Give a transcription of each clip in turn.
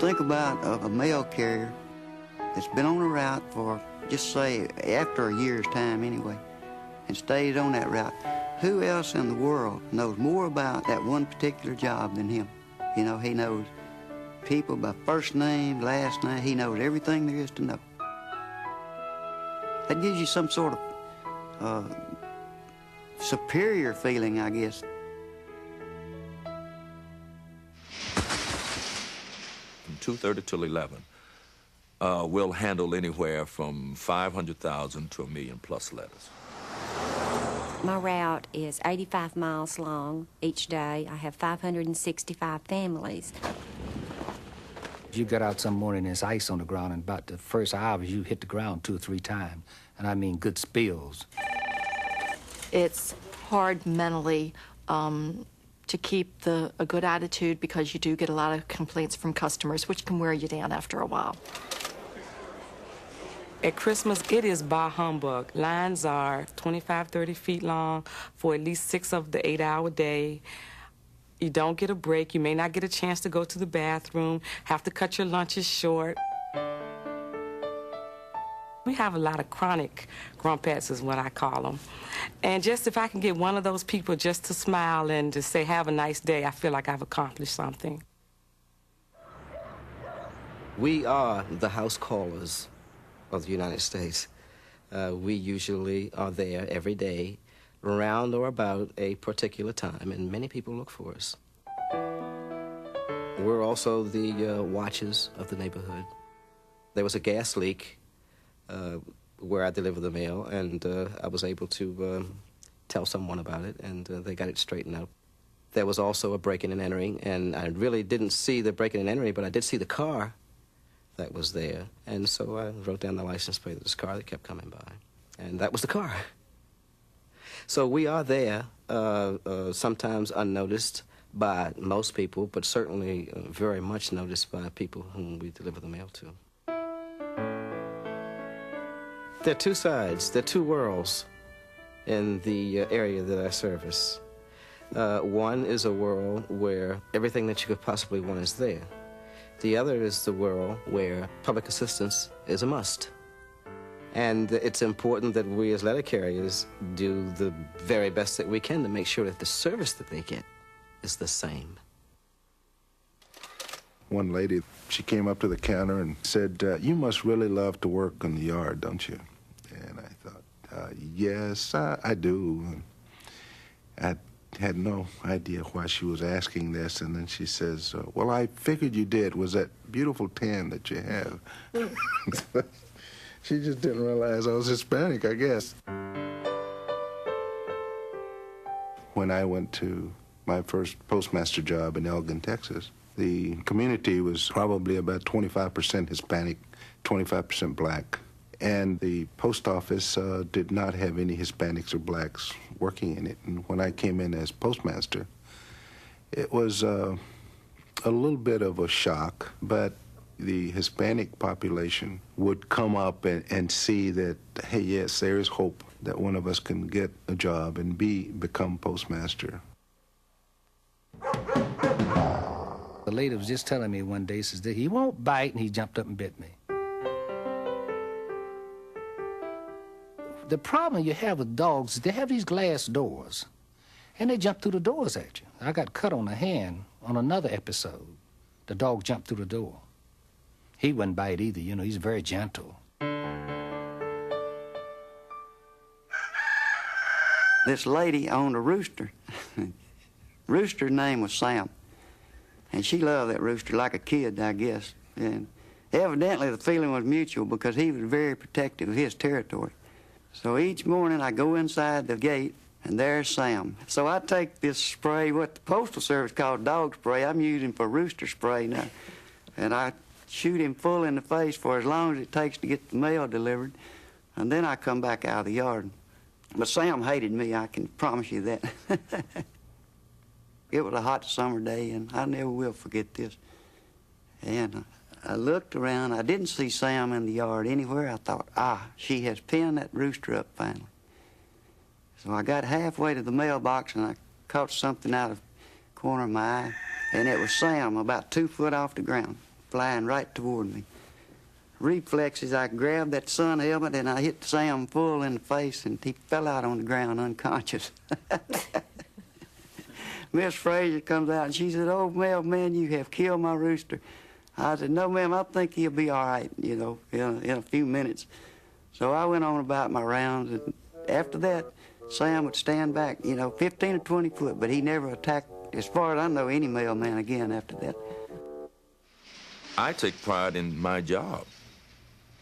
think about a mail carrier that's been on a route for, just say, after a year's time anyway, and stays on that route. Who else in the world knows more about that one particular job than him? You know, he knows people by first name, last name. He knows everything there is to know. That gives you some sort of superior feeling, I guess. From 2:30 till 11, we'll handle anywhere from 500,000 to 1 million plus letters. My route is 85 miles long each day. I have 565 families. You get out some morning, there's ice on the ground, and about the first hours, you hit the ground 2 or 3 times. And I mean good spills. It's hard mentally to keep a good attitude because you do get a lot of complaints from customers, which can wear you down after a while. At Christmas, it is bah humbug. Lines are 25, 30 feet long for at least 6 of the 8-hour day. You don't get a break. You may not get a chance to go to the bathroom, have to cut your lunches short. We have a lot of chronic grumpettes is what I call them. And just if I can get one of those people just to smile and to say, have a nice day, I feel like I've accomplished something. We are the house callers of the United States. We usually are there every day, around or about a particular time, and many people look for us. We're also the watchers of the neighborhood. There was a gas leak where I deliver the mail, and I was able to tell someone about it, and they got it straightened out. There was also a breaking and entering, and I really didn't see the breaking and entering, but I did see the car that was there, and so I wrote down the license plate of this car that kept coming by, and that was the car. So we are there, sometimes unnoticed by most people, but certainly very much noticed by people whom we deliver the mail to. There are 2 sides, there are 2 worlds in the area that I service. One is a world where everything that you could possibly want is there. The other is the world where public assistance is a must. And it's important that we as letter carriers do the very best that we can to make sure that the service that they get is the same. One lady, she came up to the counter and said, you must really love to work in the yard, don't you? And I thought, yes, I do. I had no idea why she was asking this, and then she says, well, I figured you did. Was that beautiful tan that you have? She just didn't realize I was Hispanic, I guess. When I went to my first postmaster job in Elgin, Texas, the community was probably about 25% Hispanic, 25% black. And the post office did not have any Hispanics or blacks working in it. And when I came in as postmaster, it was a little bit of a shock, but the Hispanic population would come up and see that, hey, yes, there is hope that one of us can get a job and become postmaster. The lady was just telling me one day, says that he won't bite, and he jumped up and bit me. The problem you have with dogs is they have these glass doors, and they jump through the doors at you. I got cut on the hand on another episode. The dog jumped through the door. He wouldn't bite either, you know, he's very gentle. This lady owned a rooster. Rooster's name was Sam, and she loved that rooster like a kid, I guess. And evidently the feeling was mutual because he was very protective of his territory. So each morning I go inside the gate, and there's Sam. So I take this spray, what the Postal Service calls dog spray. I'm using for rooster spray now. And I shoot him full in the face for as long as it takes to get the mail delivered. And then I come back out of the yard. But Sam hated me, I can promise you that. It was a hot summer day, and I never will forget this. And I looked around. I didn't see Sam in the yard anywhere. I thought, she has pinned that rooster up finally. So I got halfway to the mailbox, and I caught something out of the corner of my eye, and it was Sam about 2 foot off the ground. flying right toward me. Reflexes, I grabbed that sun helmet and I hit Sam full in the face, and he fell out on the ground unconscious. Miss Frazier comes out and she said, "Oh, mailman, you have killed my rooster." I said, "No, ma'am, I think he'll be all right, you know, in a few minutes." So I went on about my rounds, and after that, Sam would stand back, you know, 15 or 20 foot, but he never attacked, as far as I know, any mailman again after that. I take pride in my job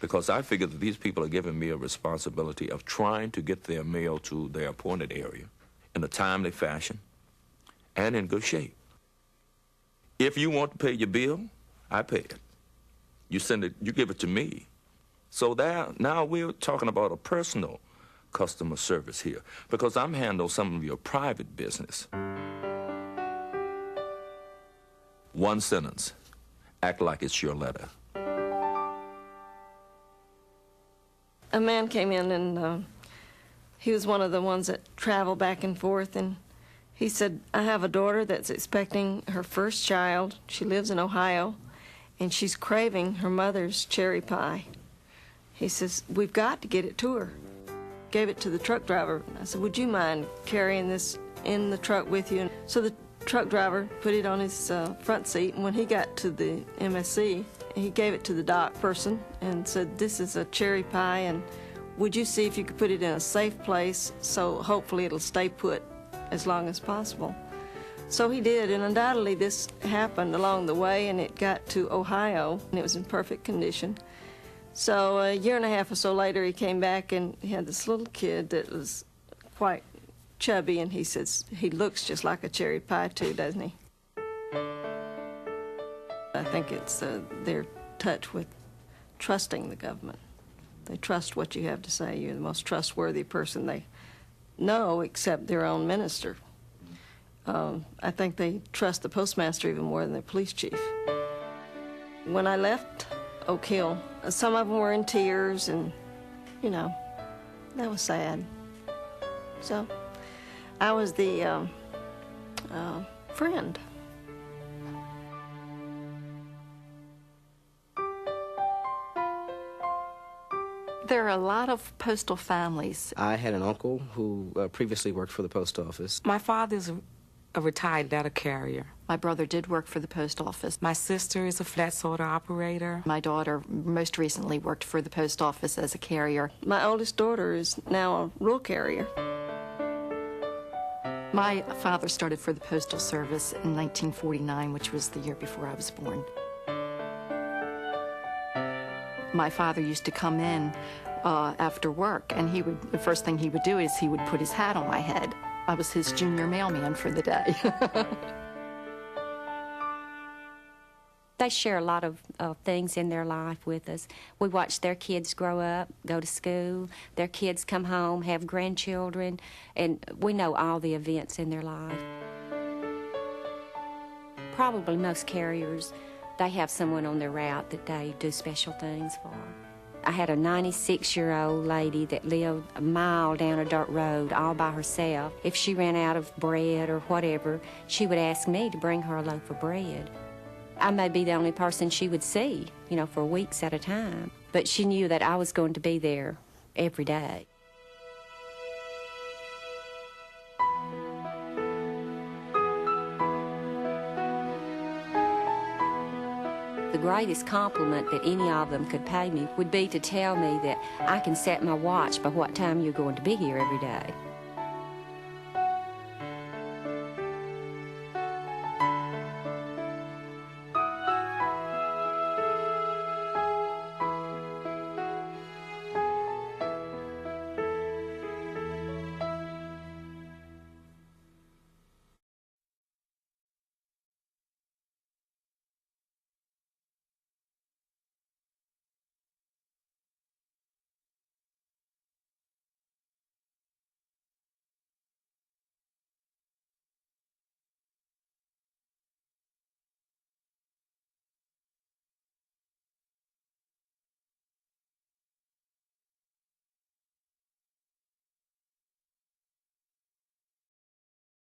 because I figure that these people are giving me a responsibility of trying to get their mail to their appointed area in a timely fashion and in good shape. If you want to pay your bill, I pay it. You send it, you give it to me. So now we're talking about a personal customer service here, because I'm handling some of your private business. One sentence: act like it's your letter. A man came in, and he was one of the ones that travel back and forth, and he said, "I have a daughter that's expecting her first child. She lives in Ohio, and she's craving her mother's cherry pie." He says, "We've got to get it to her." Gave it to the truck driver. I said, "Would you mind carrying this in the truck with you?" So the truck driver put it on his front seat, and when he got to the MSC, he gave it to the dock person and said, "This is a cherry pie, and would you see if you could put it in a safe place so hopefully it'll stay put as long as possible?" So he did, and undoubtedly this happened along the way, and it got to Ohio, and it was in perfect condition. So a year and a half or so later, he came back, and he had this little kid that was quite chubby, and he says, "He looks just like a cherry pie too, doesn't he?" I think it's their touch with trusting the government. They trust what you have to say. You're the most trustworthy person they know, except their own minister. I think they trust the postmaster even more than their police chief. When I left Oak Hill, some of them were in tears, and, you know, that was sad. So I was the friend. There are a lot of postal families. I had an uncle who previously worked for the post office. My father's a retired letter carrier. My brother did work for the post office. My sister is a flat sorter operator. My daughter most recently worked for the post office as a carrier. My oldest daughter is now a rural carrier. My father started for the Postal Service in 1949, which was the year before I was born. My father used to come in after work, and the first thing he would do is he would put his hat on my head. I was his junior mailman for the day. They share a lot of things in their life with us. We watch their kids grow up, go to school, their kids come home, have grandchildren, and we know all the events in their life. Probably most carriers, they have someone on their route that they do special things for. I had a 96-year-old lady that lived a mile down a dirt road all by herself. If she ran out of bread or whatever, she would ask me to bring her a loaf of bread. I may be the only person she would see, you know, for weeks at a time. But she knew that I was going to be there every day. The greatest compliment that any of them could pay me would be to tell me that I can set my watch by what time you're going to be here every day.